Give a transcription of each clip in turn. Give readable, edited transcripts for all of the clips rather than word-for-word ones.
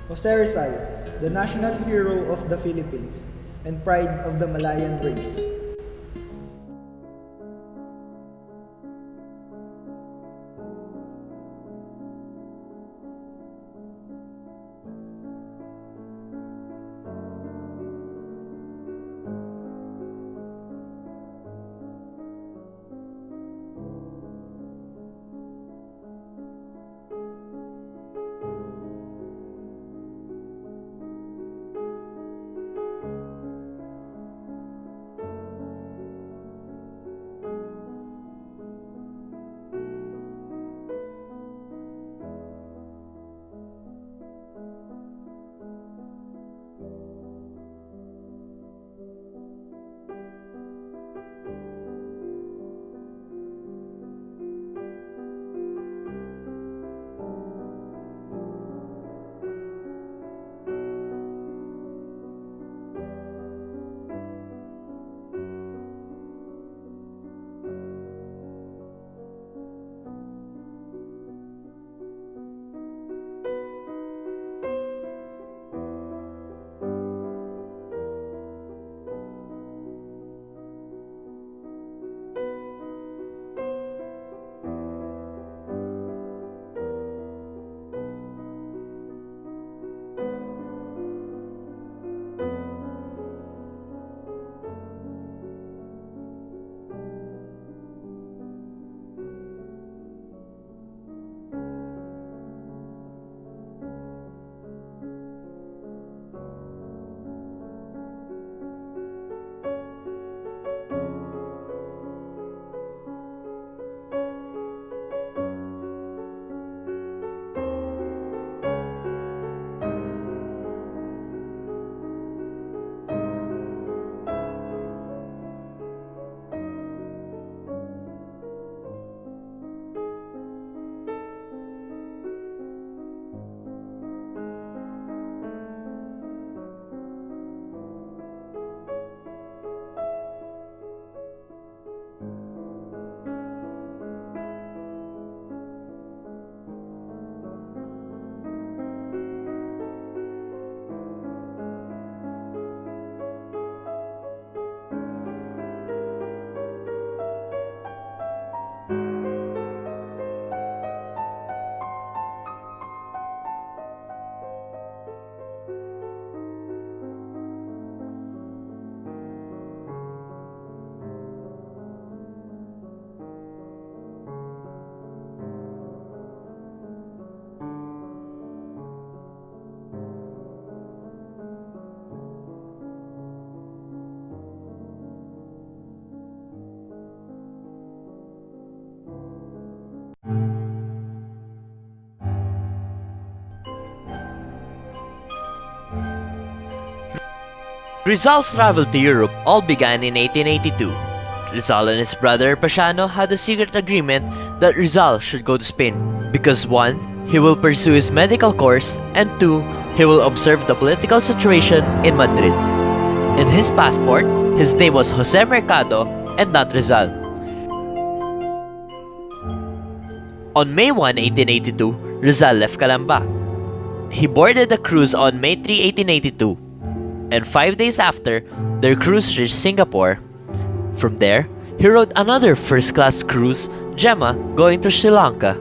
Jose Rizal, the national hero of the Philippines and pride of the Malayan race. Rizal's travel to Europe all began in 1882. Rizal and his brother Pasiano had a secret agreement that Rizal should go to Spain because 1. He will pursue his medical course and 2. He will observe the political situation in Madrid. In his passport, his name was Jose Mercado and not Rizal. On May 1, 1882, Rizal left Calamba. He boarded a cruise on May 3, 1882, and 5 days after, their cruise reached Singapore. From there, he rode another first-class cruise, Gemma, going to Sri Lanka,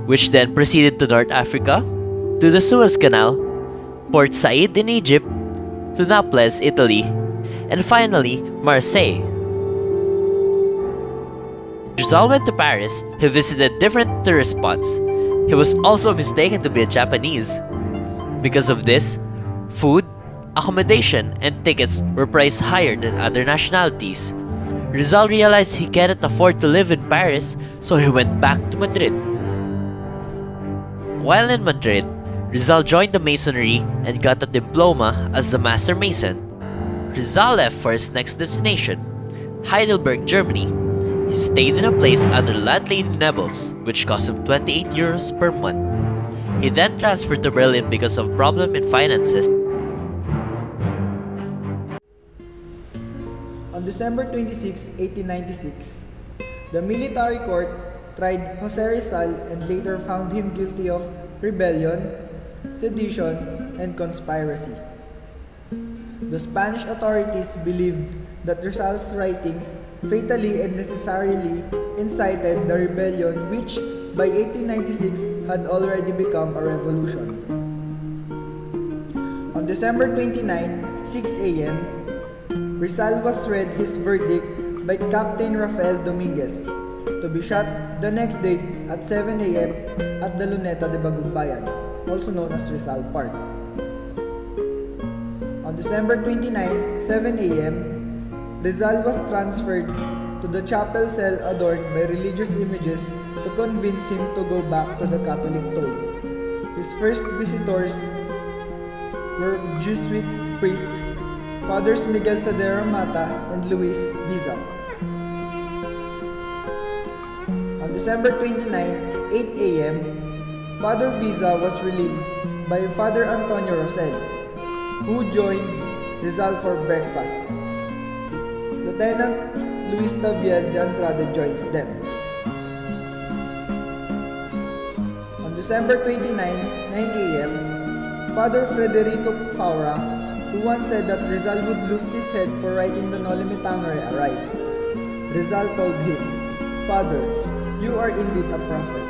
which then proceeded to North Africa, to the Suez Canal, Port Said in Egypt, to Naples, Italy, and finally, Marseille. Rizal went to Paris. He visited different tourist spots. He was also mistaken to be a Japanese. Because of this, food, accommodation, and tickets were priced higher than other nationalities. Rizal realized he cannot afford to live in Paris, so he went back to Madrid. While in Madrid, Rizal joined the Masonry and got a diploma as the Master Mason. Rizal left for his next destination, Heidelberg, Germany. He stayed in a place under landlady Nebels, which cost him 28 euros per month. He then transferred to Berlin because of problem in finances. On December 26, 1896, the military court tried Jose Rizal and later found him guilty of rebellion, sedition, and conspiracy. The Spanish authorities believed that Rizal's writings fatally and necessarily incited the rebellion, which by 1896 had already become a revolution. On December 29, 6 a.m., Rizal was read his verdict by Captain Rafael Dominguez to be shot the next day at 7 a.m. at the Luneta de Bagumbayan, also known as Rizal Park. On December 29, 7 a.m., Rizal was transferred to the chapel cell adorned by religious images to convince him to go back to the Catholic fold. His first visitors were Jesuit priests, Fathers Miguel Sadera Mata and Luis Viza. On December 29, 8 a.m., Father Viza was relieved by Father Antonio Rosel, who joined Rizal for breakfast. Lieutenant Luis Taviel de Andrade joins them. On December 29, 9 a.m., Father Federico Faura, who once said that Rizal would lose his head for writing the Noli Me Tangere, arrived. Rizal told him, "Father, you are indeed a prophet."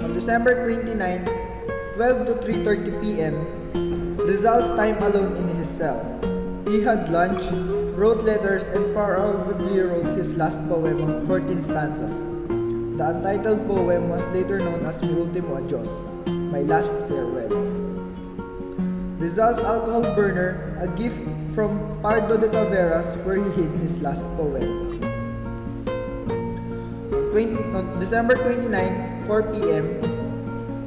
On December 29, 12 to 3:30 p.m., Rizal's time alone in his cell. He had lunch, wrote letters, and probably wrote his last poem of 14 stanzas. The untitled poem was later known as Mi Ultimo Adios, My Last Farewell. Rizal's alcohol burner, a gift from Pardo de Taveras, where he hid his last poem. On December 29, 4 p.m.,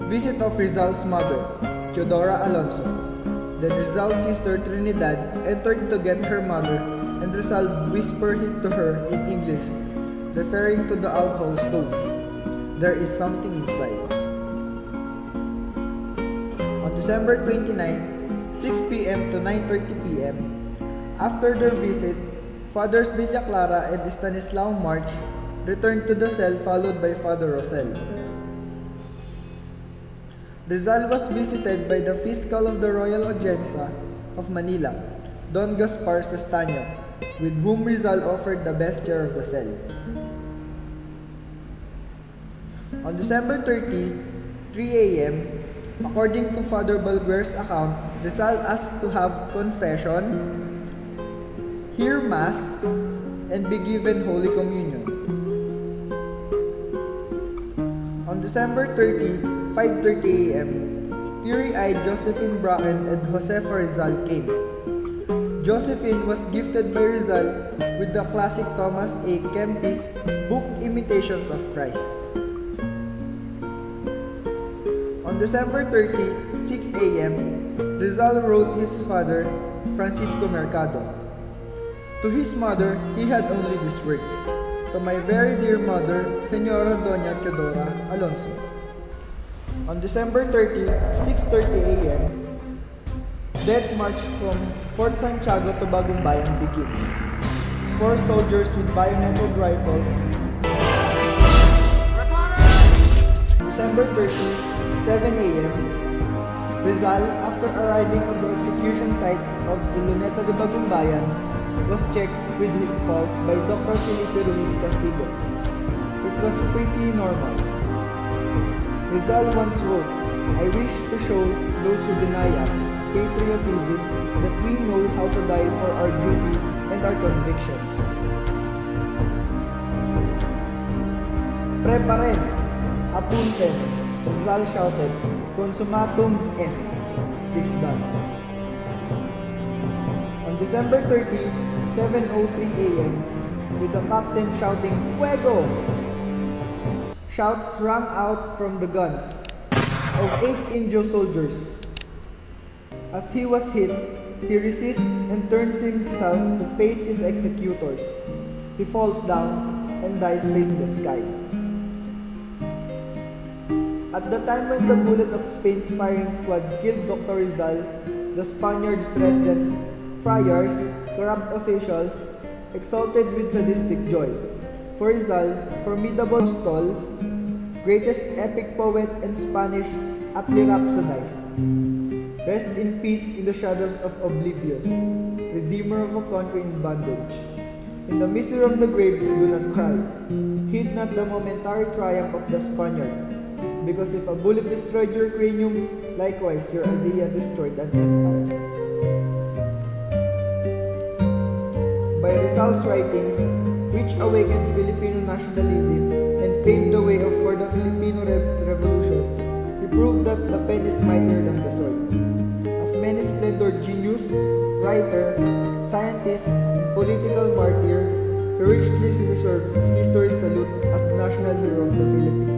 visit of Rizal's mother, Teodora Alonso. Then Rizal's sister Trinidad entered to get her mother, and Rizal whispered it to her in English, referring to the alcohol stove. There is something inside. On December 29, 6 p.m. to 9:30 p.m., after their visit, Fathers Villa Clara and Stanislao March returned to the cell, followed by Father Rosel. Rizal was visited by the Fiscal of the Royal Audiencia of Manila, Don Gaspar Sestaño, with whom Rizal offered the best chair of the cell. On December 30, 3 a.m., according to Father Balguer's account, Rizal asked to have confession, hear Mass, and be given Holy Communion. On December 30, 5:30 a.m., teary-eyed Josephine Bracken and Josefa Rizal came. Josephine was gifted by Rizal with the classic Thomas A. Kempis book Imitations of Christ. On December 30, 6 a.m., Rizal wrote his father, Francisco Mercado. To his mother, he had only these words, "To my very dear mother, Señora Doña Teodora Alonso." On December 30, 6:30 a.m., death march from Fort Santiago to Bagumbayan begins. 4 soldiers with bayoneted rifles. December 30, 7 a.m., Rizal, after arriving on the execution site of the Luneta de Bagumbayan, was checked with his pulse by Dr. Felipe Ruiz Castillo. It was pretty normal. Rizal once wrote, "I wish to show those who deny us patriotism that we know how to die for our duty and our convictions." Preparen, apunten, Rizal shouted, "Consumatum est." This done. On December 30, 7:03 a.m., with the captain shouting, "Fuego!" Shouts rang out from the guns of 8 Indio soldiers. As he was hit, he resists and turns himself to face his executors. He falls down and dies facing the sky. At the time when the bullet of Spain's firing squad killed Dr. Rizal, the Spaniards' residents, friars, corrupt officials, exulted with sadistic joy. For Rizal, formidable apostol, greatest epic poet and Spanish aptly rhapsodized. Rest in peace in the shadows of oblivion, Redeemer of a country in bondage. In the mystery of the grave, do not cry. Heed not the momentary triumph of the Spaniard, because if a bullet destroyed your cranium, likewise your idea destroyed an empire. By Rizal's writings, which awakened Filipino nationalism and paved the way for the Filipino Revolution, he proved that the pen is mightier than the sword. As many splendored genius, writer, scientist, and political martyr, he richly deserves history's salute as the national hero of the Philippines.